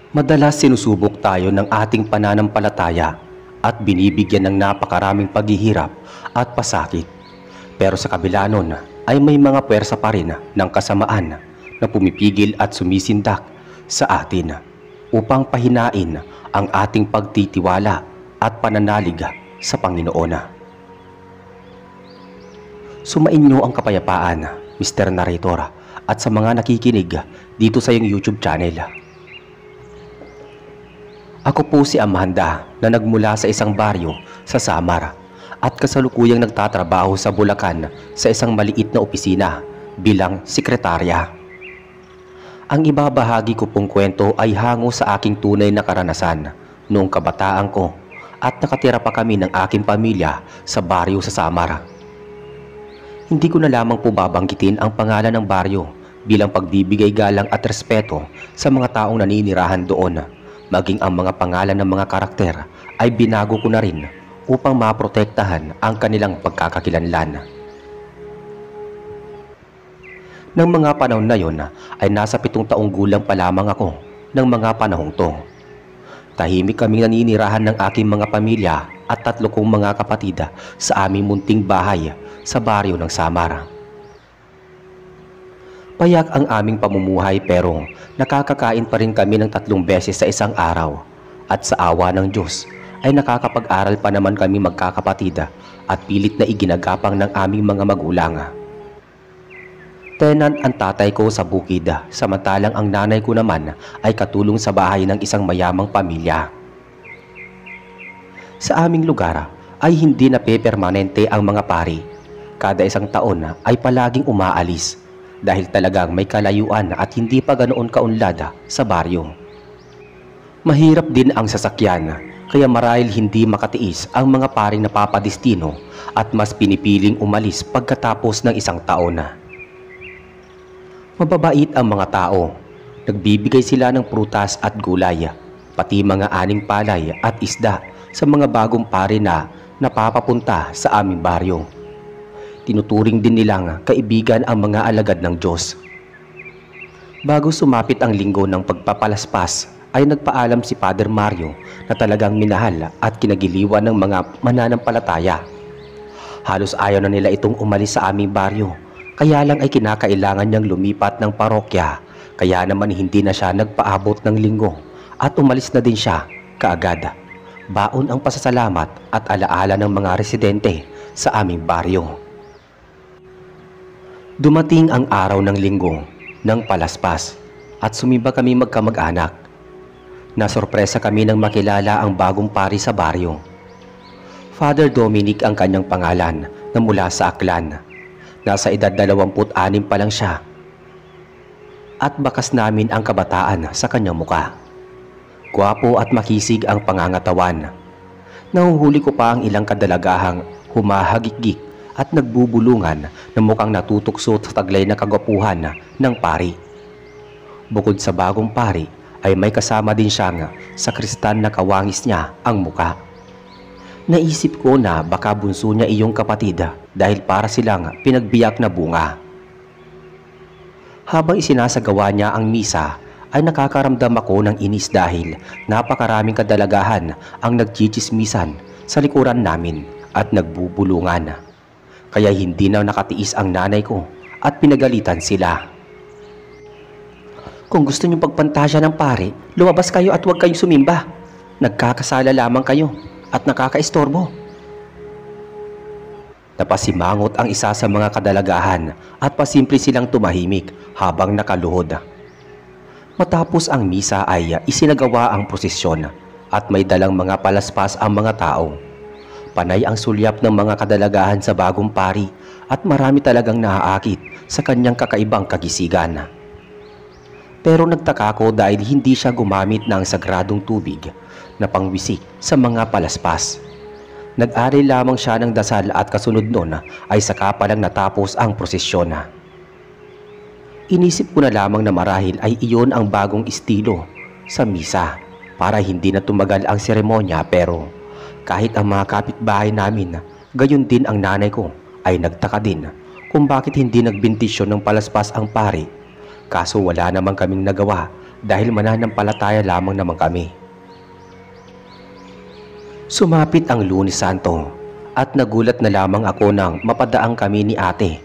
Madalas sinusubok tayo ng ating pananampalataya at binibigyan ng napakaraming paghihirap at pasakit. Pero sa kabila nun ay may mga puwersa pa rin ng kasamaan na pumipigil at sumisindak sa atin upang pahinain ang ating pagtitiwala at pananalig sa Panginoon. Sumainyo ang kapayapaan, Mr. Narrator, at sa mga nakikinig dito sa iyong YouTube channel. Ako po si Amanda na nagmula sa isang baryo sa Samar at kasalukuyang nagtatrabaho sa Bulacan sa isang maliit na opisina bilang sekretarya. Ang ibabahagi ko pong kwento ay hango sa aking tunay na karanasan noong kabataan ko at nakatira pa kami ng aking pamilya sa baryo sa Samar. Hindi ko na lamang po babanggitin ang pangalan ng baryo bilang pagbibigay galang at respeto sa mga taong naninirahan doon. Maging ang mga pangalan ng mga karakter ay binago ko na rin upang maprotektahan ang kanilang pagkakakilanlan. Nang mga panahon na yon ay nasa 7 taong gulang pa lamang ako ng mga panahong to. Tahimik kaming naninirahan ng aking mga pamilya at 3 kong mga kapatid sa aming munting bahay sa baryo ng Samar. Payak ang aming pamumuhay pero nakakakain pa rin kami ng 3 beses sa isang araw at sa awa ng Diyos ay nakakapag-aral pa naman kami magkakapatid at pilit na iginagapang ng aming mga magulang. Tenant ang tatay ko sa bukid samantalang ang nanay ko naman ay katulong sa bahay ng isang mayamang pamilya. Sa aming lugar ay hindi na permanente ang mga pari. Kada isang taon ay palaging umaalis dahil talagang may kalayuan at hindi pa ganoon kaunlad sa baryo. Mahirap din ang sasakyan kaya marahil hindi makatiis ang mga paring napapadestino at mas pinipiling umalis pagkatapos ng isang taon. Mababait ang mga tao. Nagbibigay sila ng prutas at gulay, pati mga aning palay at isda sa mga bagong pari na napapapunta sa aming baryo. Tinuturing din nilang kaibigan ang mga alagad ng Diyos. Bago sumapit ang linggo ng pagpapalaspas ay nagpaalam si Father Mario na talagang minahal at kinagiliwan ng mga mananampalataya. Halos ayaw na nila itong umalis sa aming baryo, kaya lang ay kinakailangan niyang lumipat ng parokya, kaya naman hindi na siya nagpaabot ng linggo at umalis na din siya kaagad. Baon ang pasasalamat at alaala ng mga residente sa aming baryo. Dumating ang araw ng linggo ng palaspas at sumimba kami magkamag-anak. Nasorpresa kami nang makilala ang bagong pari sa baryo. Father Dominic ang kanyang pangalan na mula sa Aklan. Nasa edad 26 pa lang siya. At bakas namin ang kabataan sa kanyang muka. Gwapo at makisig ang pangangatawan. Nahuhuli ko pa ang ilang kadalagahang humahagikgik at nagbubulungan na mukhang natutukso sa taglay na kagwapuhan ng pari. Bukod sa bagong pari ay may kasama din siyang sakristan na kawangis niya ang muka. Naisip ko na baka bunso niya iyong kapatid dahil para silang pinagbiyak na bunga. Habang isinasagawa niya ang misa ay nakakaramdam ako ng inis dahil napakaraming kadalagahan ang nagchichismisan sa likuran namin at nagbubulungan. Kaya hindi na nakatiis ang nanay ko at pinagalitan sila. Kung gusto niyong pagpantasya ng pare, lumabas kayo at huwag kayong sumimba. Nagkakasala lamang kayo at nakakaistorbo. Napasimangot ang isa sa mga kadalagahan at pasimple silang tumahimik habang nakaluhod. Matapos ang misa ay isinagawa ang prosesyon at may dalang mga palaspas ang mga tao. Panay ang sulyap ng mga kadalagahan sa bagong pari at marami talagang naaakit sa kanyang kakaibang kagisigan. Pero nagtaka ko dahil hindi siya gumamit ng sagradong tubig na pangwisik sa mga palaspas. Nag-ari lamang siya ng dasal at kasunod nun ay saka palang natapos ang prosesyon. Inisip ko na lamang na marahil ay iyon ang bagong estilo sa misa para hindi na tumagal ang seremonya, pero kahit ang mga kapitbahay namin, gayon din ang nanay ko, ay nagtaka din kung bakit hindi nagbintisyon ng palaspas ang pari. Kaso wala namang kaming nagawa dahil mananampalataya lamang naman kami. Sumapit ang Lunes Santo at nagulat na lamang ako nang mapadaang kami ni ate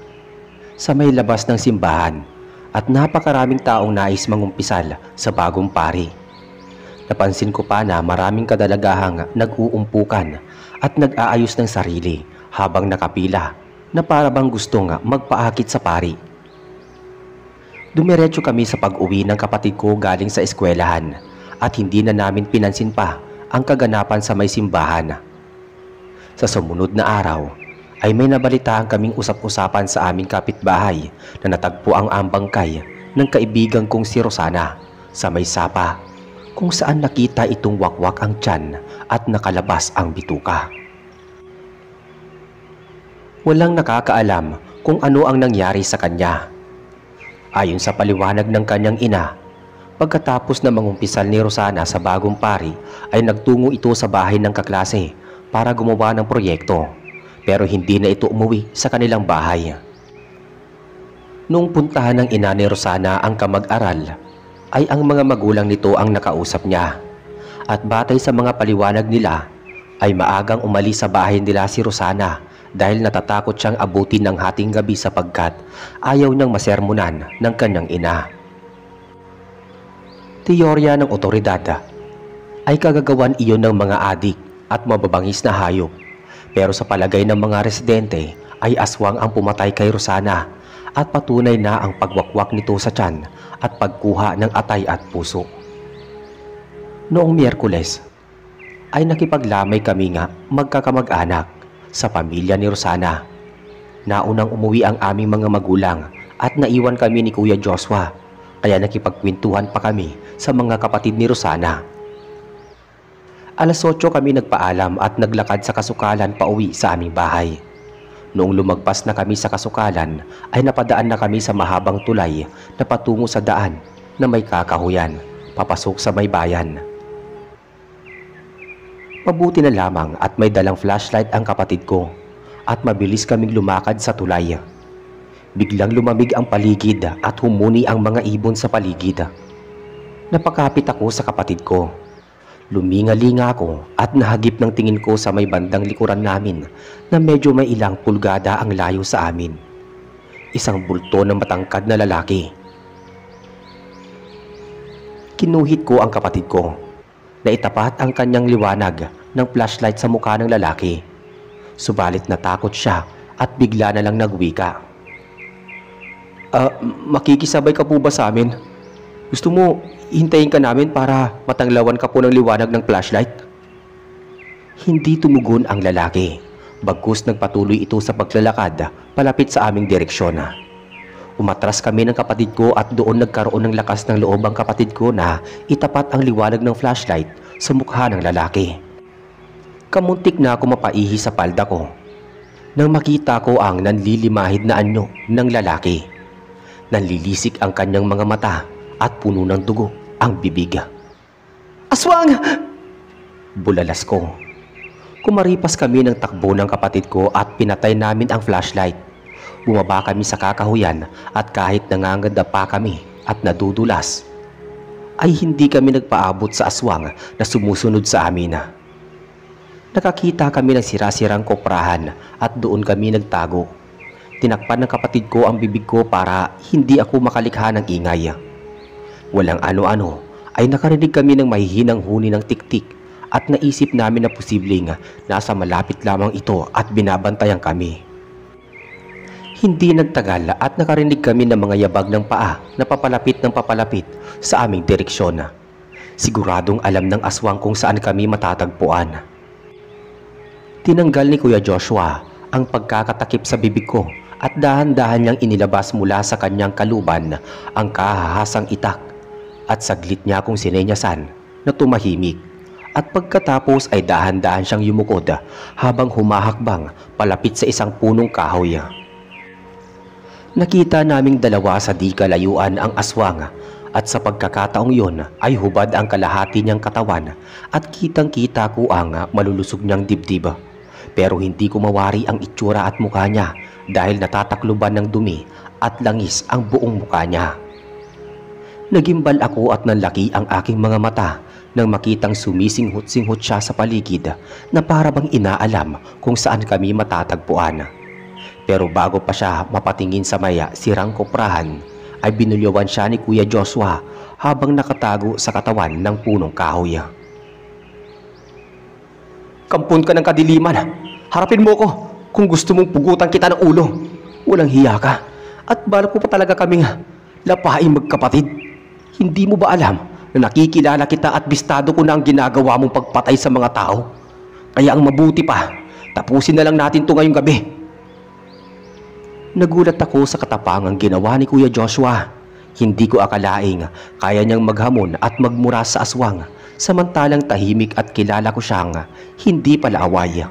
sa may labas ng simbahan at napakaraming taong nais mangumpisal sa bagong pari. Napansin ko pa na maraming kadalagahang nag-uumpukan at nag-aayos ng sarili habang nakapila na para bang gustong magpaakit sa pari. Dumiretso kami sa pag-uwi ng kapatid ko galing sa eskwelahan at hindi na namin pinansin pa ang kaganapan sa may simbahan. Sa sumunod na araw ay may nabalitaan kaming usap-usapan sa aming kapitbahay na natagpo ang bangkay ng kaibigan kong si Rosana sa may sapa kung saan nakita itong wakwak ang tiyan at nakalabas ang bituka. Walang nakakaalam kung ano ang nangyari sa kanya. Ayon sa paliwanag ng kanyang ina, pagkatapos na mangumpisal ni Rosana sa bagong pari ay nagtungo ito sa bahay ng kaklase para gumawa ng proyekto, pero hindi na ito umuwi sa kanilang bahay. Noong puntahan ng ina ni Rosana ang kamag-aral, ay ang mga magulang nito ang nakausap niya. At batay sa mga paliwanag nila, ay maagang umalis sa bahay nila si Rosana dahil natatakot siyang abutin ng hating gabi sapagkat ayaw niyang masermonan ng kanyang ina. Teorya ng otoridad ay kagagawan iyon ng mga adik at mababangis na hayop, pero sa palagay ng mga residente ay aswang ang pumatay kay Rosana at patunay na ang pagwakwak nito sa tiyan at pagkuha ng atay at puso. Noong Miyerkules ay nakipaglamay kami nga magkakamag-anak sa pamilya ni Rosana. Naunang umuwi ang aming mga magulang at naiwan kami ni Kuya Joshua, kaya nakipagkwentuhan pa kami sa mga kapatid ni Rosana. Alas 8 kami nagpaalam at naglakad sa kasukalan pauwi sa aming bahay. Noong lumagpas na kami sa kasukalan ay napadaan na kami sa mahabang tulay na patungo sa daan na may kakahuyan papasok sa may bayan. Mabuti na lamang at may dalang flashlight ang kapatid ko at mabilis kaming lumakad sa tulay. Biglang lumamig ang paligid at humuni ang mga ibon sa paligid. Napakapit ako sa kapatid ko. Lumingalinga ako at nahagip ng tingin ko sa may bandang likuran namin na medyo may ilang pulgada ang layo sa amin. Isang bulto ng matangkad na lalaki. Kinuhit ko ang kapatid ko na itapat ang kanyang liwanag ng flashlight sa mukha ng lalaki. Subalit natakot siya at bigla na lang nagwika. Makikisabay ka po ba sa amin? Gusto mo hintayin ka namin para matanglawan ka po ng liwanag ng flashlight? Hindi tumugon ang lalaki, bagkus nagpatuloy ito sa paglalakad palapit sa aming direksyon. Umatras kami ng kapatid ko at doon nagkaroon ng lakas ng loob ang kapatid ko na itapat ang liwanag ng flashlight sa mukha ng lalaki. Kamuntik na ako mapaihi sa palda ko nang makita ko ang nanlilimahid na anyo ng lalaki. Nanlilisik ang kanyang mga mata at puno ng dugo ang bibig. Aswang! Bulalas ko. Kumaripas kami ng takbo ng kapatid ko at pinatay namin ang flashlight. Bumaba kami sa kakahuyan at kahit nanganganda pa kami at nadudulas, ay hindi kami nagpaabot sa aswang na sumusunod sa amin. Nakakita kami ng sira-sirang koprahan at doon kami nagtago. Tinakpan ng kapatid ko ang bibig ko para hindi ako makalikha ng ingay. Walang ano-ano ay nakarinig kami ng mahihinang huni ng tiktik at naisip namin na posibleng nasa malapit lamang ito at binabantayan kami. Hindi nagtagal at nakarinig kami ng mga yabag ng paa na papalapit ng papalapit sa aming direksyon. Siguradong alam ng aswang kung saan kami matatagpuan. Tinanggal ni Kuya Joshua ang pagkakatakip sa bibig ko at dahan-dahan niyang inilabas mula sa kanyang kaluban ang kahahasang itak at saglit niya akong sinenyasan na tumahimik at pagkatapos ay dahan-dahan siyang yumukod habang humahakbang palapit sa isang punong kahoy. Nakita naming dalawa sa di kalayuan ang aswang at sa pagkakataong yon ay hubad ang kalahati niyang katawan at kitang-kita ko ang malulusog niyang dibdib. Pero hindi ko mawari ang itsura at mukha niya dahil natatakluban ng dumi at langis ang buong mukha niya. Nagimbal ako at nanlaki ang aking mga mata nang makitang sumisinghot-singhot siya sa paligid na para bang inaalam kung saan kami matatagpuan. Pero bago pa siya mapatingin sa maya sirang koprahan, ay binulyawan siya ni Kuya Joshua habang nakatago sa katawan ng punong kahoy. "Kampon ka ng kadiliman! Harapin mo ko kung gusto mong pugutan kita ng ulo! Walang hiya ka! At balak mo pa talaga kaming lapain magkapatid! Hindi mo ba alam na nakikilala kita at bistado ko na ang ginagawa mong pagpatay sa mga tao? Kaya ang mabuti pa, tapusin na lang natin to ngayong gabi." Nagulat ako sa katapangang ginawa ni Kuya Joshua. Hindi ko akalaing kaya niyang maghamon at magmura sa aswang, samantalang tahimik at kilala ko siyang hindi pala away.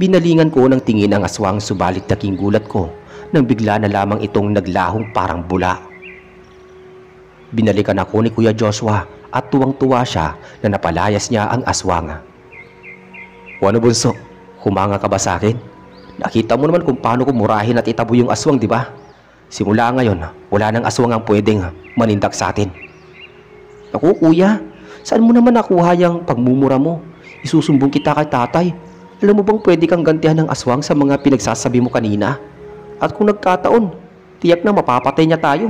Binalingan ko ng tingin ang aswang, subalit naking gulat ko nang bigla na lamang itong naglahong parang bula. Binalikan ako ni Kuya Joshua at tuwang-tuwa siya na napalayas niya ang aswang. "O ano, bunso? Humanga ka ba sa akin? Nakita mo naman kung paano ko murahin at itabo yung aswang, di ba? Simula ngayon, wala nang aswang ang pwedeng manindak sa atin." "Naku kuya, saan mo naman nakuha yung pagmumura mo? Isusumbong kita kay tatay. Alam mo bang pwede kang gantihan ng aswang sa mga pinagsasabi mo kanina? At kung nagkataon, tiyak na mapapatay niya tayo."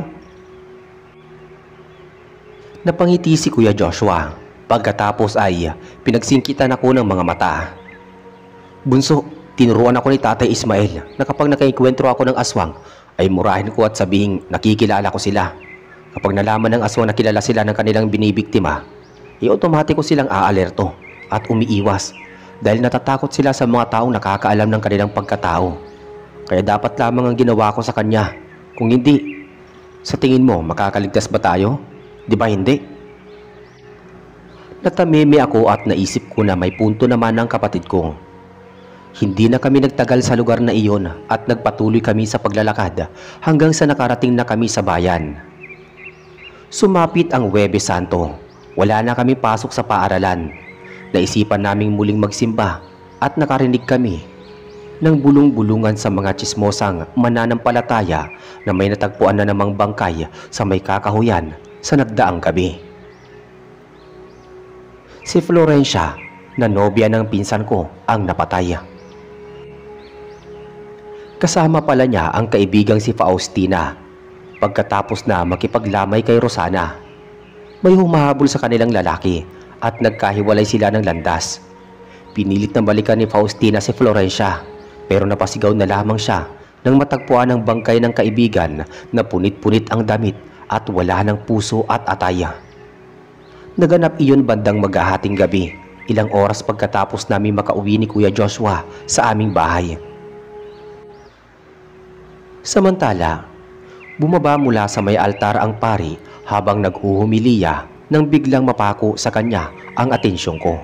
Napangiti si Kuya Joshua. Pagkatapos ay pinagsingkitan ako ng mga mata. "Bunso, tinuruan ako ni Tatay Ismael na kapag nakaikwentro ako ng aswang ay murahin ko at sabihing nakikilala ko sila. Kapag nalaman ng aswang na kilala sila ng kanilang binibiktima, automatiko silang aalerto at umiiwas dahil natatakot sila sa mga taong nakakaalam ng kanilang pagkatao. Kaya dapat lamang ang ginawa ko sa kanya. Kung hindi, sa tingin mo makakaligtas ba tayo? Di ba hindi?" Natameme ako at naisip ko na may punto naman ang kapatid ko. Hindi na kami nagtagal sa lugar na iyon at nagpatuloy kami sa paglalakad hanggang sa nakarating na kami sa bayan. Sumapit ang Huwebes Santo. Wala na kami pasok sa paaralan. Naisipan naming muling magsimba at nakarinig kami ng bulong-bulungan sa mga tsismosang mananampalataya na may natagpuan na namang bangkay sa may kakahuyan sa nagdaang gabi. Si Florencia, na nobya ng pinsan ko, ang napatay. Kasama pala niya ang kaibigang si Faustina. Pagkatapos na makipaglamay kay Rosana, may humahabol sa kanilang lalaki at nagkahiwalay sila ng landas. Pinilit na balikan ni Faustina si Florencia, pero napasigaw na lamang siya nang matagpuan ang bangkay ng kaibigan na punit-punit ang damit at wala ng puso at ataya. Naganap iyon bandang maghahating gabi, ilang oras pagkatapos namin makauwi ni Kuya Joshua sa aming bahay. Samantala, bumaba mula sa may altar ang pari habang nag-uhumiliya nang biglang mapako sa kanya ang atensyon ko.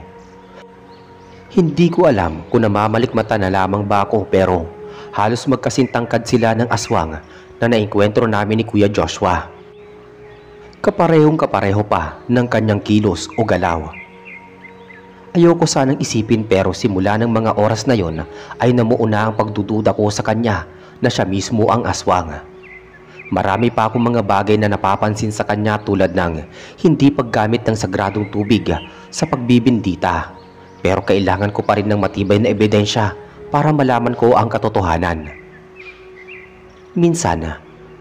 Hindi ko alam kung namamalikmata na lamang ba ako, pero halos magkasintangkad sila ng aswang na naengkwentro namin ni Kuya Joshua. Kaparehong-kapareho pa ng kanyang kilos o galaw. Ayoko sanang isipin, pero simula ng mga oras na yon ay namuuna ang pagdududa ko sa kanya na siya mismo ang aswang. Marami pa akong mga bagay na napapansin sa kanya, tulad ng hindi paggamit ng sagradong tubig sa pagbibindita. Pero kailangan ko pa rin ng matibay na ebidensya para malaman ko ang katotohanan. Minsan,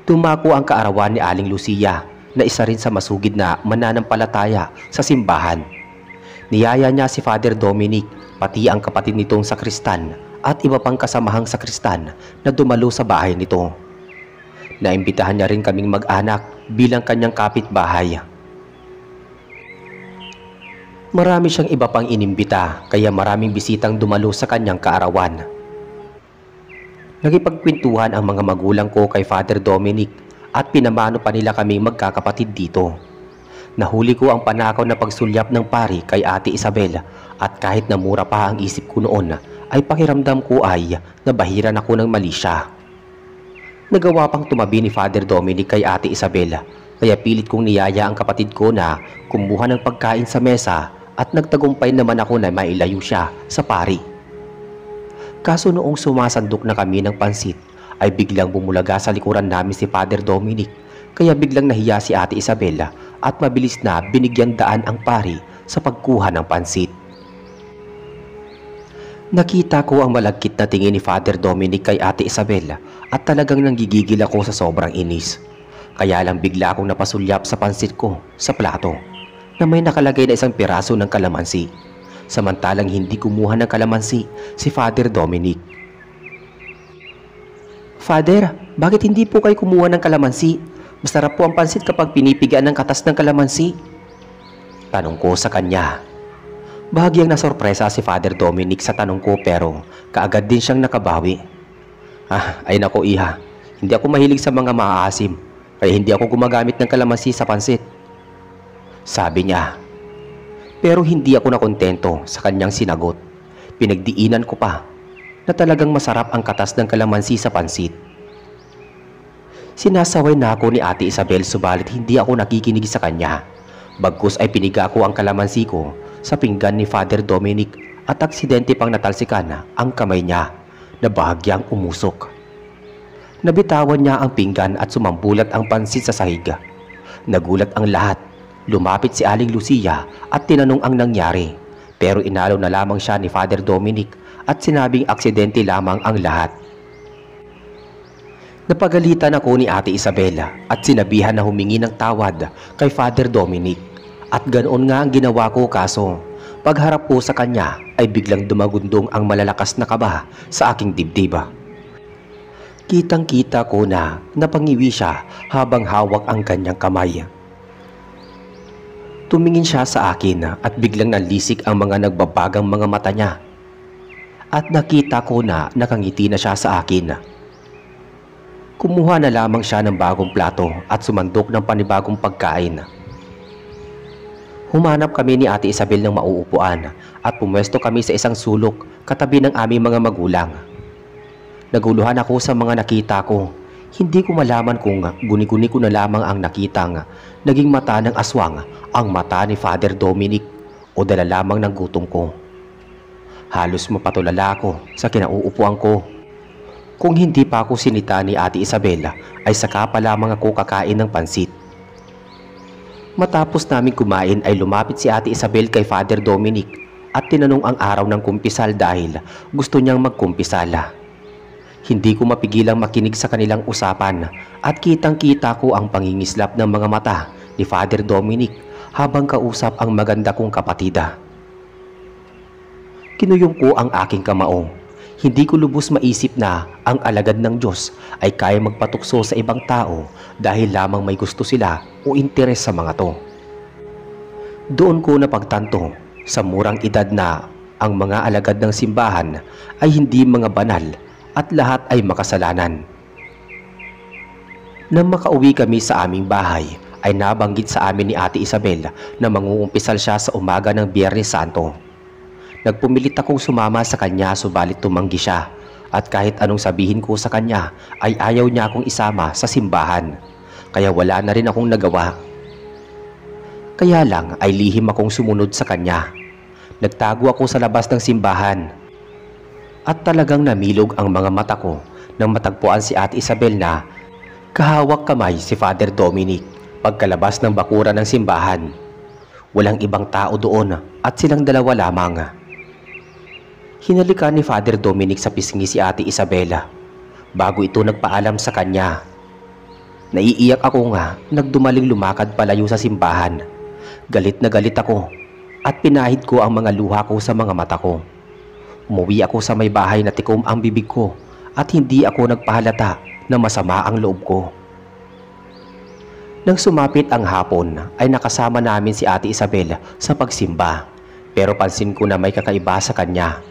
tumako ang kaarawan ni Aling Lucia na isa rin sa masugid na mananampalataya sa simbahan. Niyaya niya si Father Dominic, pati ang kapatid nitong sakristan at iba pang kasamahang sakristan na dumalo sa bahay nito. Naimbitahan niya rin kaming mag-anak bilang kanyang kapitbahay. Marami siyang iba pang inimbita, kaya maraming bisitang dumalo sa kanyang kaarawan. Nakipagkwentuhan ang mga magulang ko kay Father Dominic at pinamano pa nila kaming magkakapatid dito. Nahuli ko ang panakaw na pagsulyap ng pari kay Ate Isabel, at kahit na mura pa ang isip ko noon, ay pakiramdam ko ay nabahiran ako ng mali siya. Nagawa pang tumabi ni Father Dominic kay Ate Isabel, kaya pilit kong niyaya ang kapatid ko na kumuha ng pagkain sa mesa, at nagtagumpay naman ako na mailayo siya sa pari. Kaso noong sumasandok na kami ng pansit, ay biglang bumulaga sa likuran namin si Father Dominic, Kaya biglang nahiya si Ate Isabel at mabilis na binigyan daan ang pari sa pagkuha ng pansit. Nakita ko ang malagkit na tingin ni Father Dominic kay Ate Isabel at talagang nanggigigil ako sa sobrang inis. Kaya lang bigla akong napasulyap sa pansit ko sa plato na may nakalagay na isang piraso ng kalamansi. Samantalang hindi kumuha ng kalamansi si Father Dominic. "Father, bakit hindi po kayo kumuha ng kalamansi? Masarap po ang pansit kapag pinipigaan ng katas ng kalamansi." Tanong ko sa kanya. Bahagyang nasorpresa si Father Dominic sa tanong ko pero kaagad din siyang nakabawi. Ay nako iha, hindi ako mahilig sa mga maaasim kaya hindi ako gumagamit ng kalamansi sa pansit," sabi niya. Pero hindi ako nakontento sa kanyang sinagot. Pinagdiinan ko pa na talagang masarap ang katas ng kalamansi sa pansit. Sinasaway na ako ni Ate Isabel subalit hindi ako nakikinig sa kanya. Bagkus ay piniga ko ang kalamansi ko sa pinggan ni Father Dominic at aksidente pang natalsikan ang kamay niya na bahagyang umusok. Nabitawan niya ang pinggan at sumambulat ang pansit sa sahig. Nagulat ang lahat. Lumapit si Aling Lucia at tinanong ang nangyari pero inalo na lamang siya ni Father Dominic at sinabing aksidente lamang ang lahat. Napagalitan ako ni Ate Isabela at sinabihan na humingi ng tawad kay Father Dominic at ganoon nga ang ginawa ko kaso pagharap ko sa kanya ay biglang dumagundong ang malalakas na kaba sa aking dibdib. Kitang-kita ko na napangiwi siya habang hawak ang kanyang kamay. Tumingin siya sa akin at biglang nanlisik ang mga nagbabagang mga mata niya at nakita ko na nakangiti na siya sa akin. Kumuha na lamang siya ng bagong plato at sumandok ng panibagong pagkain. Humanap kami ni Ate Isabel ng mauupuan at pumwesto kami sa isang sulok katabi ng aming mga magulang. Naguluhan ako sa mga nakita ko. Hindi ko malaman kung guni-guni ko na lamang ang nakitang naging mata ng aswang ang mata ni Father Dominic o dala lamang ng gutom ko. Halos mapatulala ako sa kinauupuan ko. Kung hindi pa ako sinita ni Ate Isabel ay saka pa lamang ako kakain ng pansit. Matapos namin kumain ay lumapit si Ate Isabel kay Father Dominic at tinanong ang araw ng kumpisal dahil gusto niyang magkumpisal. Hindi ko mapigilang makinig sa kanilang usapan at kitang-kita ko ang pangingislap ng mga mata ni Father Dominic habang kausap ang maganda kong kapatida. Kinuyong ko ang aking kamao. Hindi ko lubos maisip na ang alagad ng Diyos ay kaya magpatukso sa ibang tao dahil lamang may gusto sila o interes sa mga to. Doon ko napagtanto sa murang edad na ang mga alagad ng simbahan ay hindi mga banal at lahat ay makasalanan. Nang makauwi kami sa aming bahay ay nabanggit sa amin ni Ate Isabel na mangungumpisal siya sa umaga ng Biyernes Santo. Nagpumilit akong sumama sa kanya subalit tumanggi siya at kahit anong sabihin ko sa kanya ay ayaw niya akong isama sa simbahan kaya wala na rin akong nagawa. Kaya lang ay lihim akong sumunod sa kanya. Nagtago ako sa labas ng simbahan at talagang namilog ang mga mata ko nang matagpuan si Ate Isabel na kahawak kamay si Father Dominic pagkalabas ng bakuran ng simbahan. Walang ibang tao doon at silang dalawa lamang. Hinalikan ni Father Dominic sa pisngi si Ate Isabela bago ito nagpaalam sa kanya. Naiiyak ako nga nagdumaling lumakad palayo sa simbahan. Galit na galit ako at pinahid ko ang mga luha ko sa mga mata ko. Umuwi ako sa may bahay na tikom ang bibig ko at hindi ako nagpahalata na masama ang loob ko. Nang sumapit ang hapon ay nakasama namin si Ate Isabel sa pagsimba pero pansin ko na may kakaiba sa kanya.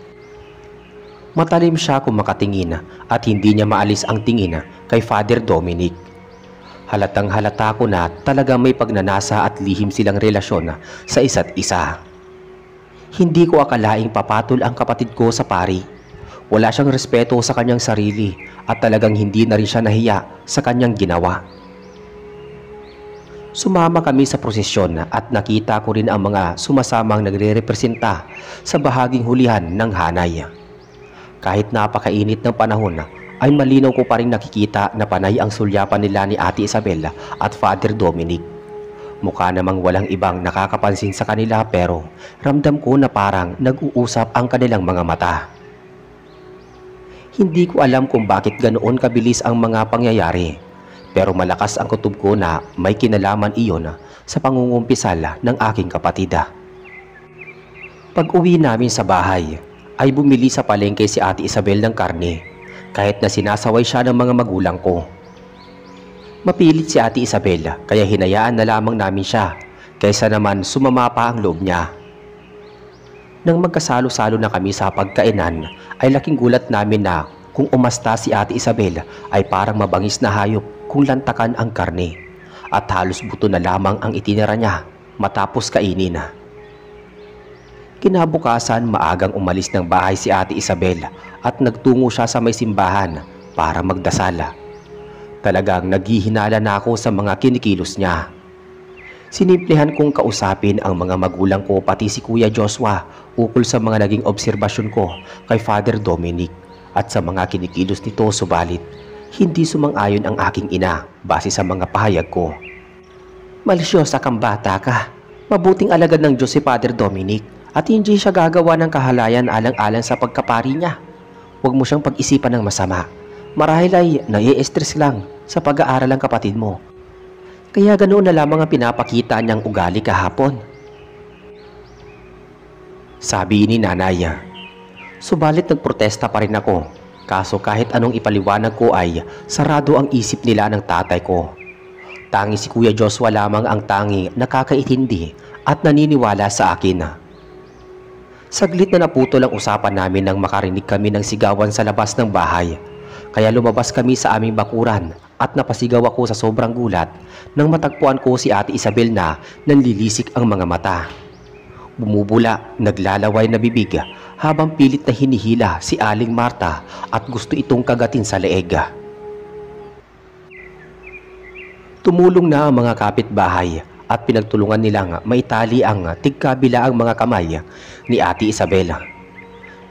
Matalim siya kung makatingin at hindi niya maalis ang tingin kay Father Dominic. Halatang halata ko na talaga may pagnanasa at lihim silang relasyon sa isa't isa. Hindi ko akalaing papatol ang kapatid ko sa pari. Wala siyang respeto sa kanyang sarili at talagang hindi na rin siya nahiya sa kanyang ginawa. Sumama kami sa prosesyon at nakita ko rin ang mga sumasamang nagre-representa sa bahaging hulihan ng hanay. Kahit napakainit ng panahon ay malinaw ko pa rin nakikita na panay ang sulyapan nila ni Ate Isabel at Father Dominic. Mukha namang walang ibang nakakapansin sa kanila pero ramdam ko na parang nag-uusap ang kanilang mga mata. Hindi ko alam kung bakit ganoon kabilis ang mga pangyayari, pero malakas ang kutob ko na may kinalaman iyon sa pangungumpisal ng aking kapatid. Pag uwi namin sa bahay, ay bumili sa palengke si Ate Isabel ng karne, kahit na sinasaway siya ng mga magulang ko. Mapilit si Ate Isabel, kaya hinayaan na lamang namin siya, kaysa naman sumama pa ang loob niya. Nang magkasalo-salo na kami sa pagkainan, ay laking gulat namin na kung umasta si Ate Isabel ay parang mabangis na hayop kung lantakan ang karne, at halos buto na lamang ang itinira niya matapos kainin. Kinabukasan, maagang umalis ng bahay si Ate Isabel at nagtungo siya sa may simbahan para magdasal. Talagang naghihinala na ako sa mga kinikilos niya. Sinimplihan kong kausapin ang mga magulang ko pati si Kuya Joshua ukol sa mga naging obserbasyon ko kay Father Dominic at sa mga kinikilos nito, subalit hindi sumang-ayon ang aking ina base sa mga pahayag ko. Malisyosa kang bata ka. Mabuting alagad ng Diyos si Father Dominic at hindi siya gagawa ng kahalayan alang-alang sa pagkapari niya. Huwag mo siyang pag-isipan ng masama. Marahil ay nai-stress lang sa pag-aaral ang kapatid mo. Kaya ganoon na lamang ang pinapakita niyang ugali kahapon. Sabi ni nanay. Subalit nagprotesta pa rin ako. Kaso kahit anong ipaliwanag ko ay sarado ang isip nila ng tatay ko. Tangi si Kuya Joshua lamang ang tangi nakakaintindi at naniniwala sa akin. Saglit na naputol ang usapan namin nang makarinig kami ng sigawan sa labas ng bahay. Kaya lumabas kami sa aming bakuran at napasigaw ako sa sobrang gulat nang matagpuan ko si Ate Isabel na nanlilisik ang mga mata. Bumubula, naglalaway na bibig habang pilit na hinihila si Aling Marta at gusto itong kagatin sa leeg. Tumulong na ang mga kapitbahay at pinagtulungan nilang maitali ang tigkabila ang mga kamay ni Ate Isabel.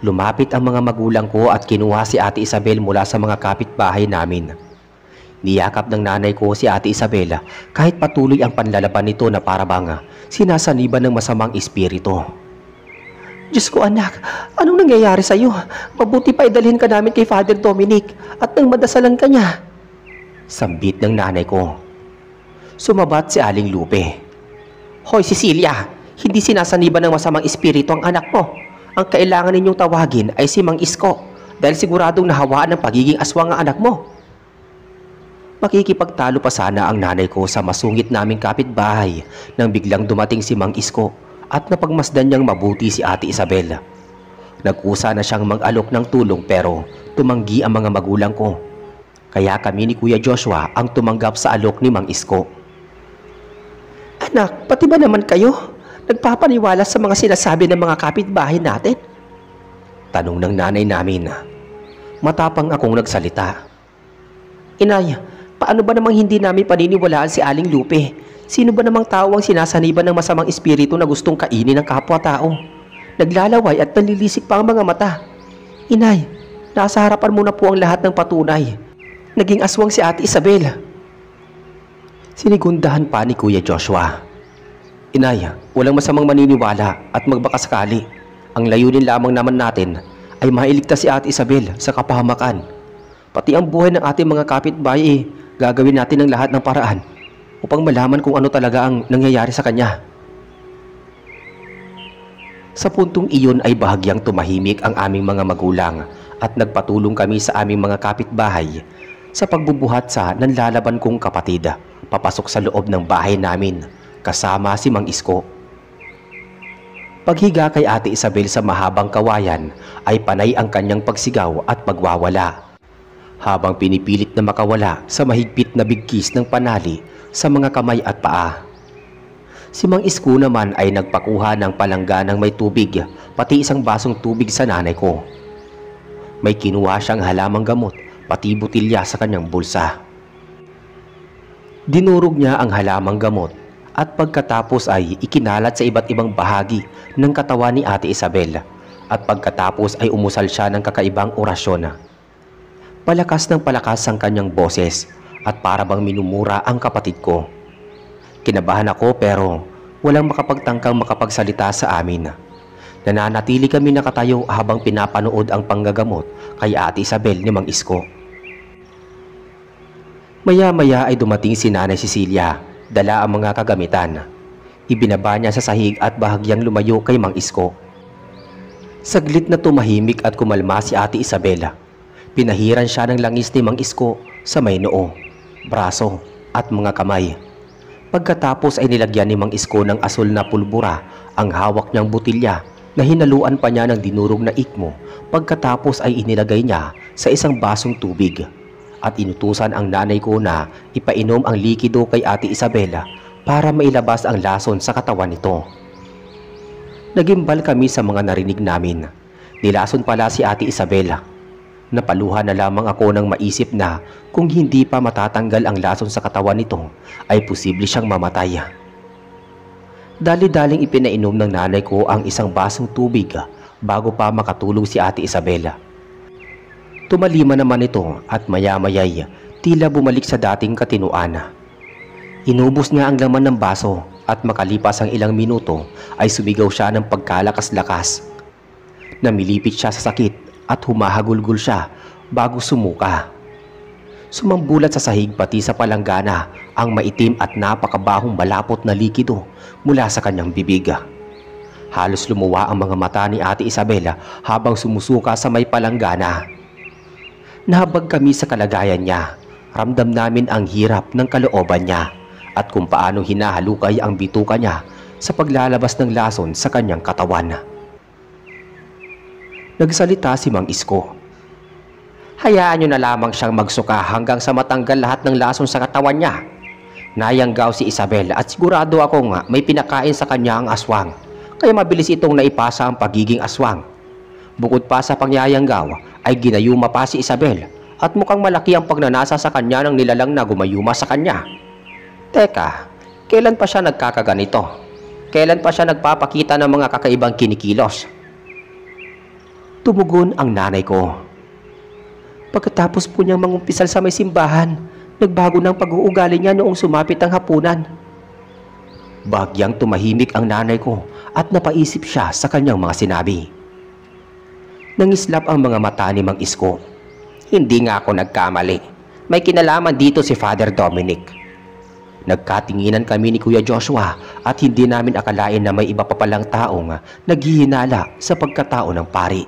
Lumapit ang mga magulang ko at kinuha si Ate Isabel mula sa mga kapitbahay namin. Niyakap ng nanay ko si Ate Isabel kahit patuloy ang panlalaban nito na parabang sinasaniban ng masamang espiritu. Diyos ko anak, anong nangyayari sa iyo? Mabuti pa idalhin ka namin kay Father Dominic at nang madasalan ka niya. Sambit ng nanay ko. Sumabat si Aling Lupe. Hoy Cecilia, hindi sinasaniban ng masamang espiritu ang anak mo. Ang kailangan ninyong tawagin ay si Mang Isko dahil siguradong nahawaan ng pagiging aswang ang anak mo. Makikipagtalo pa sana ang nanay ko sa masungit naming kapitbahay nang biglang dumating si Mang Isko at napagmasdan niyang mabuti si Ate Isabel. Nagkusa na siyang mag-alok ng tulong pero tumanggi ang mga magulang ko. Kaya kami ni Kuya Joshua ang tumanggap sa alok ni Mang Isko. Anak, pati ba naman kayo nagpapaniwala sa mga sinasabi ng mga kapitbahay natin? Tanong ng nanay namin. Matapang akong nagsalita. Inay, paano ba namang hindi namin paniniwalaan si Aling Lupe? Sino ba namang tao ang sinasaniban ng masamang espiritu na gustong kainin ng kapwa-tao? Naglalaway at nanlilisik pa ang mga mata. Inay, nasa harapan mo na po ang lahat ng patunay. Naging aswang si Ate Isabel. Sinigundahan pa ni Kuya Joshua. Inay, walang masamang maniniwala at magbakasakali. Ang layunin lamang naman natin ay mailigtas si Ate Isabel sa kapahamakan. Pati ang buhay ng ating mga kapitbahay gagawin natin ang lahat ng paraan upang malaman kung ano talaga ang nangyayari sa kanya. Sa puntong iyon ay bahagyang tumahimik ang aming mga magulang at nagpatulong kami sa aming mga kapitbahay sa pagbubuhat sa nanlalaban kong kapatid papasok sa loob ng bahay namin kasama si Mang Isko. Paghiga kay Ate Isabel sa mahabang kawayan ay panay ang kanyang pagsigaw at pagwawala habang pinipilit na makawala sa mahigpit na bigkis ng panali sa mga kamay at paa. Si Mang Isko naman ay nagpakuha ng palangganang may tubig pati isang basong tubig sa nanay ko. May kinuha siyang halamang gamot pati butilya sa kanyang bulsa. Dinurog niya ang halamang gamot at pagkatapos ay ikinalat sa iba't ibang bahagi ng katawan ni Ate Isabel at pagkatapos ay umusal siya ng kakaibang orasyon. Palakas ng palakas ang kanyang boses at para bang minumura ang kapatid ko. Kinabahan ako pero walang makapagtangkang makapagsalita sa amin. Nananatili kami nakatayo habang pinapanood ang panggagamot kay Ate Isabel ni Mang Isko. Maya-maya ay dumating si Nanay Cecilia, dala ang mga kagamitan. Ibinaba niya sa sahig at bahagyang lumayo kay Mang Isko. Saglit na tumahimik at kumalma si Ate Isabela. Pinahiran siya ng langis ni Mang Isko sa may noo, braso at mga kamay. Pagkatapos ay nilagyan ni Mang Isko ng asul na pulbura ang hawak niyang butilya na hinaluan pa niya ng dinurog na ikmo. Pagkatapos ay inilagay niya sa isang basong tubig at inutusan ang nanay ko na ipainom ang likido kay Ate Isabela para mailabas ang lason sa katawan nito. Nagimbal kami sa mga narinig namin. Nilason pala si Ate Isabela. Napaluha na lamang ako nang maisip na kung hindi pa matatanggal ang lason sa katawan nito ay posible siyang mamatay. Dali-daling ipinainom ng nanay ko ang isang basong tubig bago pa makatulog si Ate Isabela. Tumalima naman ito at maya-maya'y tila bumalik sa dating katinuan. Inubos niya ang laman ng baso at makalipas ang ilang minuto ay sumigaw siya ng pagkalakas-lakas. Namilipit siya sa sakit at humahagulgol siya bago sumuka. Sumambulat sa sahig pati sa palanggana ang maitim at napakabahong malapot na likido mula sa kanyang bibig. Halos lumuwa ang mga mata ni Ate Isabela habang sumusuka sa may palanggana. Nahabag kami sa kalagayan niya. Ramdam namin ang hirap ng kalooban niya at kung paano hinahalukay ang bituka niya sa paglalabas ng lason sa kanyang katawan. Nagsalita si Mang Isko. Hayaan niyo na lamang siyang magsuka hanggang sa matanggal lahat ng lason sa katawan niya. Nayanggaw si Isabel at sigurado ako nga may pinakain sa kanya ang aswang, kaya mabilis itong naipasa ang pagiging aswang. Bukod pa sa pangyayanggaw ay ginayuma pa si Isabel at mukhang malaki ang pagnanasa sa kanya ng nilalang na gumayuma sa kanya. Teka, kailan pa siya nagkakaganito? Kailan pa siya nagpapakita ng mga kakaibang kinikilos? Tumugon ang nanay ko. Pagkatapos po niyang mangumpisal sa may simbahan, nagbago ng pag-uugali niya noong sumapit ang hapunan. Bagyang tumahimik ang nanay ko at napaisip siya sa kanyang mga sinabi. Nangislap ang mga mata ni Mang Isko. Hindi nga ako nagkamali. May kinalaman dito si Father Dominic. Nagkatinginan kami ni Kuya Joshua at hindi namin akalain na may iba pa palang taong naghihinala sa pagkatao ng pari.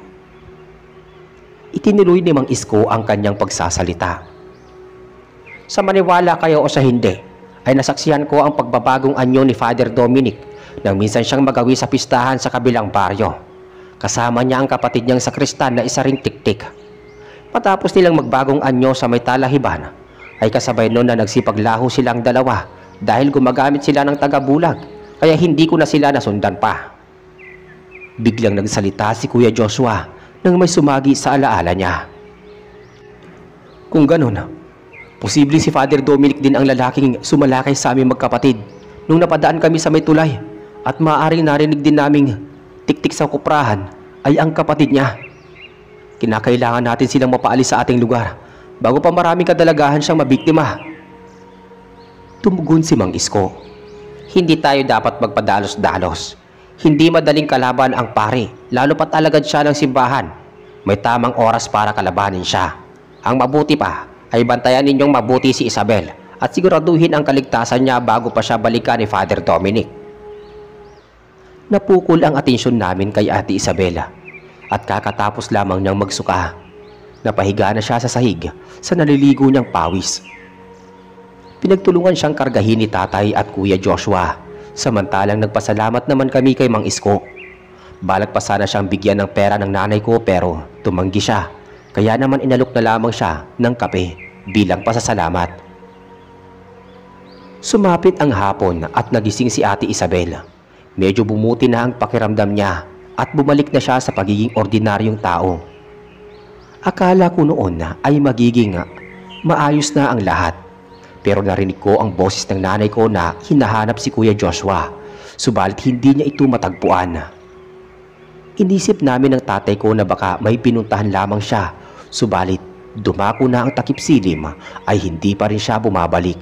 Itinuloy ni Mang Isko ang kanyang pagsasalita. Sa maniwala kayo o sa hindi, ay nasaksihan ko ang pagbabagong anyo ni Father Dominic nang minsan siyang magawi sa pistahan sa kabilang baryo. Kasama niya ang kapatid niyang sakristan na isa ring tiktik. Matapos nilang magbagong anyo sa may talahiban, ay kasabay noon na nagsipaglaho silang dalawa dahil gumagamit sila ng tagabulag, kaya hindi ko na sila nasundan pa. Biglang nagsalita si Kuya Joshua nang may sumagi sa alaala niya. Kung ganun, posible si Father Dominic din ang lalaking sumalakay sa aming magkapatid nung napadaan kami sa may tulay at maaaring narinig din naming tiktik sa kuprahan ay ang kapatid niya. Kinakailangan natin silang mapaalis sa ating lugar bago pa maraming kadalagahan siyang mabiktima. Tumugon si Mang Isko. Hindi tayo dapat magpadalos-dalos. Hindi madaling kalaban ang pari, lalo pat alagad siya ng simbahan. May tamang oras para kalabanin siya. Ang mabuti pa ay bantayan ninyong mabuti si Isabel at siguraduhin ang kaligtasan niya bago pa siya balikan ni Father Dominic. Napukol ang atensyon namin kay Ate Isabela at kakatapos lamang niyang magsuka. Napahiga na siya sa sahig sa naliligo niyang pawis. Pinagtulungan siyang kargahin ni Tatay at Kuya Joshua. Samantalang nagpasalamat naman kami kay Mang Isko. Balak pa sana siyang bigyan ng pera ng nanay ko pero tumanggi siya. Kaya naman inalok na lamang siya ng kape bilang pasasalamat. Sumapit ang hapon at nagising si Ate Isabel. Medyo bumuti na ang pakiramdam niya at bumalik na siya sa pagiging ordinaryong tao. Akala ko noon na ay magiging maayos na ang lahat. Pero narinig ko ang boses ng nanay ko na hinahanap si Kuya Joshua, subalit hindi niya ito matagpuan. Inisip namin ng tatay ko na baka may pinuntahan lamang siya, subalit dumako na ang takip silim ay hindi pa rin siya bumabalik.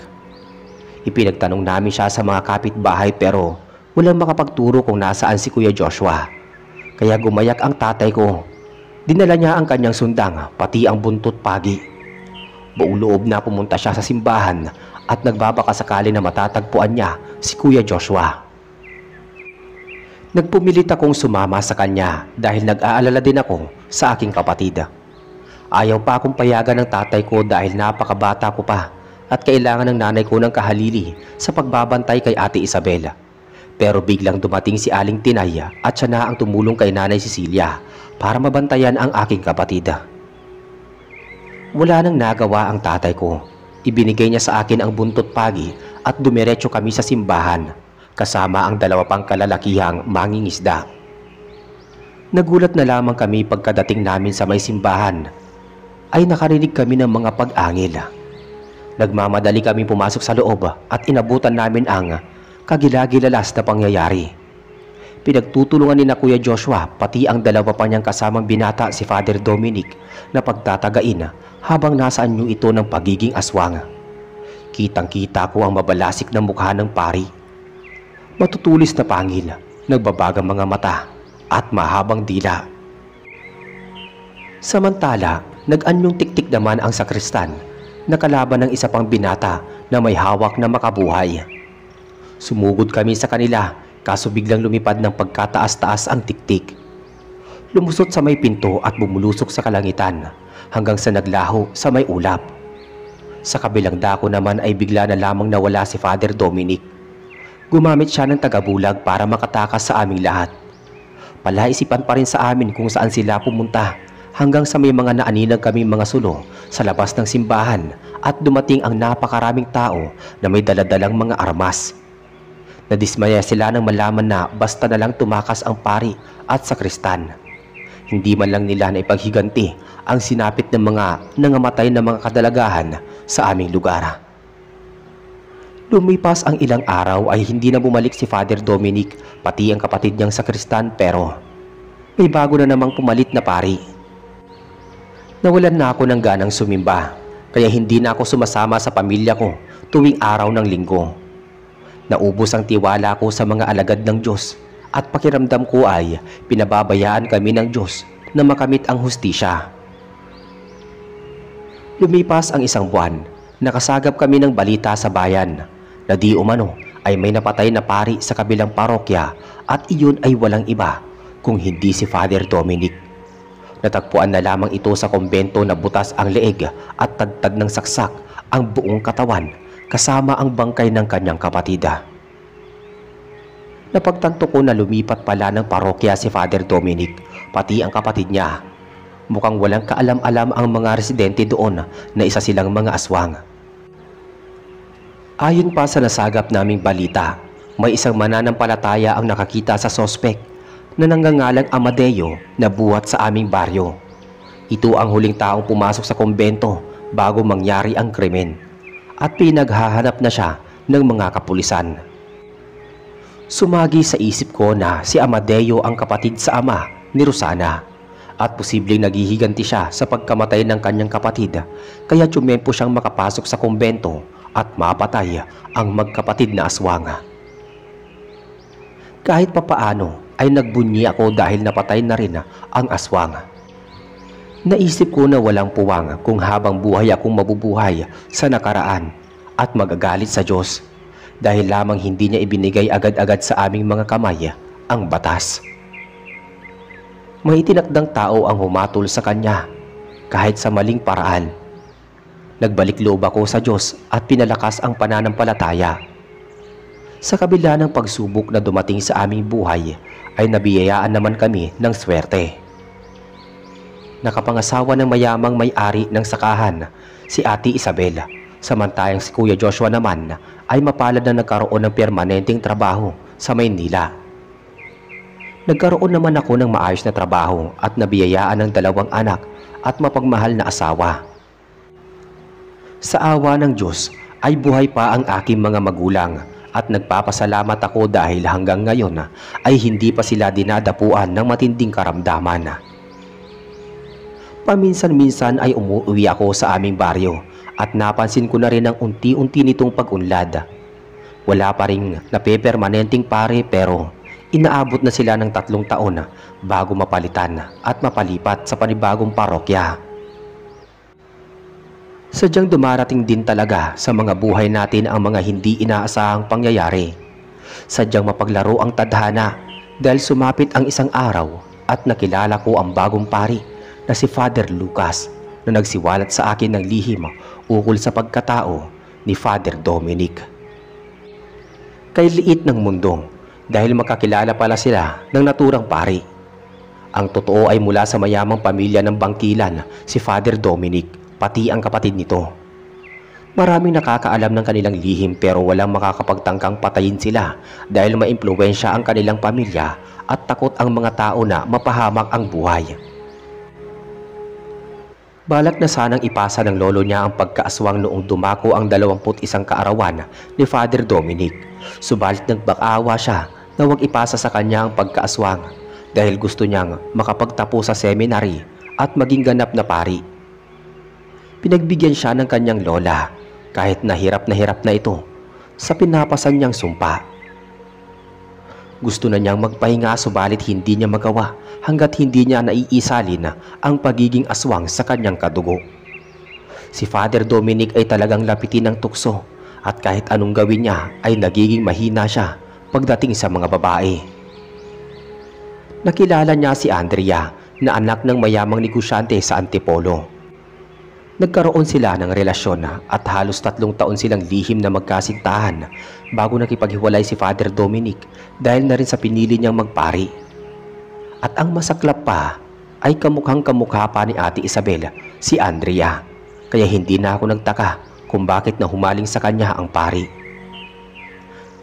Ipinagtanong namin siya sa mga kapitbahay pero walang makapagturo kung nasaan si Kuya Joshua. Kaya gumayak ang tatay ko. Dinala niya ang kanyang sundang pati ang buntot pagi. Buong loob na pumunta siya sa simbahan at nagbabaka sakali na matatagpuan niya si Kuya Joshua. Nagpumilit akong sumama sa kanya dahil nag-aalala din ako sa aking kapatid. Ayaw pa akong payagan ng tatay ko dahil napakabata ko pa at kailangan ng nanay ko ng kahalili sa pagbabantay kay Ate Isabel. Pero biglang dumating si Aling Tinay at siya na ang tumulong kay Nanay Cecilia para mabantayan ang aking kapatid. Wala nang nagawa ang tatay ko. Ibinigay niya sa akin ang buntot pagi at dumiretso kami sa simbahan kasama ang dalawa pang kalalakihang mangingisda. Nagulat na lamang kami pagkadating namin sa may simbahan ay nakarinig kami ng mga pag-angil. Nagmamadali kami pumasok sa loob at inabutan namin ang kagilagilalas na pangyayari. Pinagtutulungan ni na Kuya Joshua pati ang dalawa pa niyang kasamang binata si Father Dominic na pagtatagain habang nasa anyo ito ng pagiging aswang. Kitang-kita ko ang mabalasik na mukha ng pari. Matutulis na pangil, nagbabagang mga mata at mahabang dila. Samantala, nag-anyong tiktik naman ang sakristan na kalaban ng isa pang binata na may hawak na makabuhay. Sumugod kami sa kanila kaso biglang lumipad ng pagkataas-taas ang tiktik. Lumusot sa may pinto at bumulusok sa kalangitan hanggang sa naglaho sa may ulap. Sa kabilang dako naman ay bigla na lamang nawala si Father Dominic. Gumamit siya ng tagabulag para makatakas sa aming lahat. Palaisipan pa rin sa amin kung saan sila pumunta hanggang sa may mga naaninag kaming mga sulo sa labas ng simbahan at dumating ang napakaraming tao na may daladalang mga armas. Nadismaya sila nang malaman na basta na lang tumakas ang pari at sakristan. Hindi man lang nila na ipaghiganti ang sinapit ng mga nangamatay na mga kadalagahan sa aming lugar. Lumipas ang ilang araw ay hindi na bumalik si Father Dominic pati ang kapatid niyang sakristan pero may bago na namang pumalit na pari. Nawalan na ako ng ganang sumimba kaya hindi na ako sumasama sa pamilya ko tuwing araw ng linggo. Naubos ang tiwala ko sa mga alagad ng Diyos at pakiramdam ko ay pinababayaan kami ng Diyos na makamit ang hustisya. Lumipas ang isang buwan, nakasagap kami ng balita sa bayan na di umano ay may napatay na pari sa kabilang parokya at iyon ay walang iba kung hindi si Father Dominic. Natagpuan na lamang ito sa kumbento na butas ang leeg at tagtad ng saksak ang buong katawan kasama ang bangkay ng kanyang kapatid. Napagtanto ko na lumipat pala ng parokya si Father Dominic pati ang kapatid niya. Mukhang walang kaalam-alam ang mga residente doon na isa silang mga aswang. Ayon pa sa nasagap naming balita, may isang mananampalataya ang nakakita sa sospek na nangangalang Amadeo na buhat sa aming baryo. Ito ang huling taong pumasok sa kumbento bago mangyari ang krimen at pinaghahanap na siya ng mga kapulisan. Sumagi sa isip ko na si Amadeo ang kapatid sa ama ni Rosana at posibleng naghihiganti siya sa pagkamatay ng kanyang kapatid kaya tiyumempo siyang makapasok sa kumbento at mapatay ang magkapatid na aswang. Kahit papaano ay nagbunyi ako dahil napatay na rin ang aswang. Naisip ko na walang puwang kung habang buhay akong mabubuhay sa nakaraan at magagalit sa Diyos dahil lamang hindi niya ibinigay agad-agad sa aming mga kamay ang batas. May itinakdang tao ang humatol sa kanya kahit sa maling paraan. Nagbalik loob ako sa Diyos at pinalakas ang pananampalataya. Sa kabila ng pagsubok na dumating sa aming buhay ay nabiyayaan naman kami ng swerte. Nakapangasawa ng mayamang may-ari ng sakahan, si Ate Isabel, samantalang si Kuya Joshua naman ay mapalad na nagkaroon ng permanenteng trabaho sa Maynila. Nagkaroon naman ako ng maayos na trabaho at nabiyayaan ng 2 anak at mapagmahal na asawa. Sa awa ng Diyos ay buhay pa ang aking mga magulang at nagpapasalamat ako dahil hanggang ngayon ay hindi pa sila dinadapuan ng matinding karamdaman. Paminsan-minsan ay umuwi ako sa aming baryo at napansin ko na rin ang unti-unti nitong pag-unlad. Wala pa rin napepermanenteng pare pero inaabot na sila ng 3 taon bago mapalitan at mapalipat sa panibagong parokya. Sadyang dumarating din talaga sa mga buhay natin ang mga hindi inaasahang pangyayari. Sadyang mapaglaro ang tadhana dahil sumapit ang isang araw at nakilala ko ang bagong pari na si Father Lucas na nagsiwalat sa akin ng lihim ukol sa pagkatao ni Father Dominic. Kay liit ng mundo dahil makakilala pala sila ng naturang pari. Ang totoo ay mula sa mayamang pamilya ng bangkilan si Father Dominic, pati ang kapatid nito. Maraming nakakaalam ng kanilang lihim pero walang makakapagtangkang patayin sila dahil maimpluwensya ang kanilang pamilya at takot ang mga tao na mapahamak ang buhay. Balak na sanang ipasa ng lolo niya ang pagkaaswang noong dumako ang 21 kaarawan ni Father Dominic. Subalit nagbaka-awa siya na huwag ipasa sa kanya ang pagkaaswang dahil gusto niyang makapagtapos sa seminary at maging ganap na pari. Pinagbigyan siya ng kanyang lola kahit na hirap na ito sa pinapasan niyang sumpa. Gusto na niyang magpahinga subalit hindi niya magawa hanggat hindi niya naiisalin ang pagiging aswang sa kanyang kadugo. Si Father Dominic ay talagang lapitin ng tukso at kahit anong gawin niya ay nagiging mahina siya pagdating sa mga babae. Nakilala niya si Andrea na anak ng mayamang negosyante sa Antipolo. Nagkaroon sila ng relasyon at halos 3 taon silang lihim na magkasintahan bago nakipaghiwalay si Father Dominic dahil na rin sa pinili niyang magpari. At ang masaklap pa ay kamukhang-kamukha pa ni Ate Isabel, si Andrea, kaya hindi na ako nagtaka kung bakit na humaling sa kanya ang pari.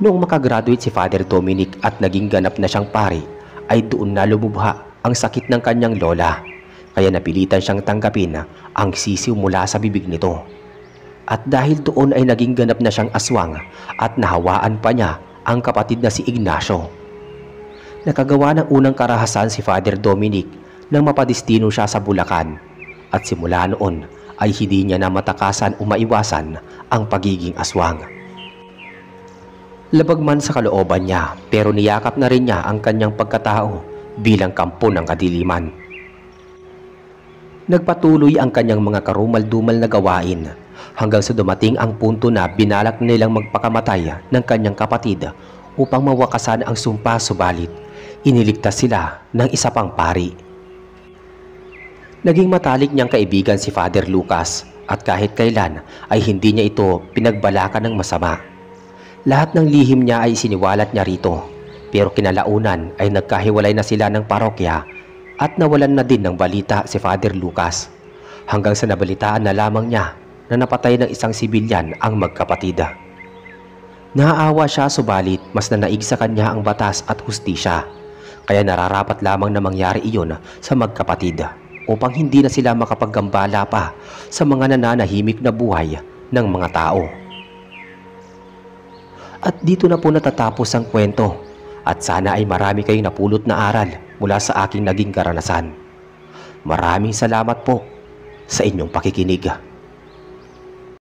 Noong makagraduate si Father Dominic at naging ganap na siyang pari, ay doon na lumubha ang sakit ng kanyang lola. Kaya napilitan siyang tanggapin ang sisiw mula sa bibig nito. At dahil doon ay naging ganap na siyang aswang at nahawaan pa niya ang kapatid na si Ignacio. Nakagawa ng unang karahasan si Father Dominic nang mapadestino siya sa Bulacan at simula noon ay hindi niya na matakasan o maiwasan ang pagiging aswang. Labag man sa kalooban niya pero niyakap na rin niya ang kanyang pagkatao bilang kampo ng kadiliman. Nagpatuloy ang kanyang mga karumal-dumal na gawain hanggang sa dumating ang punto na binalak nilang magpakamatay ng kanyang kapatid upang mawakasan ang sumpa subalit iniligtas sila ng isa pang pari. Naging matalik niyang kaibigan si Father Lucas at kahit kailan ay hindi niya ito pinagbalakan ng masama. Lahat ng lihim niya ay siniwalat niya rito pero kinalaunan ay nagkahiwalay na sila ng parokya at nawalan na din ng balita si Father Lucas hanggang sa nabalitaan na lamang niya na napatay ng isang sibilyan ang magkapatid. Naaawa siya subalit mas nanaig sa kanya ang batas at hustisya kaya nararapat lamang na mangyari iyon sa magkapatid upang hindi na sila makapaggambala pa sa mga nananahimik na buhay ng mga tao. At dito na po natatapos ang kwento at sana ay marami kayong napulot na aral mula sa aking naging karanasan. Maraming salamat po sa inyong pakikinig.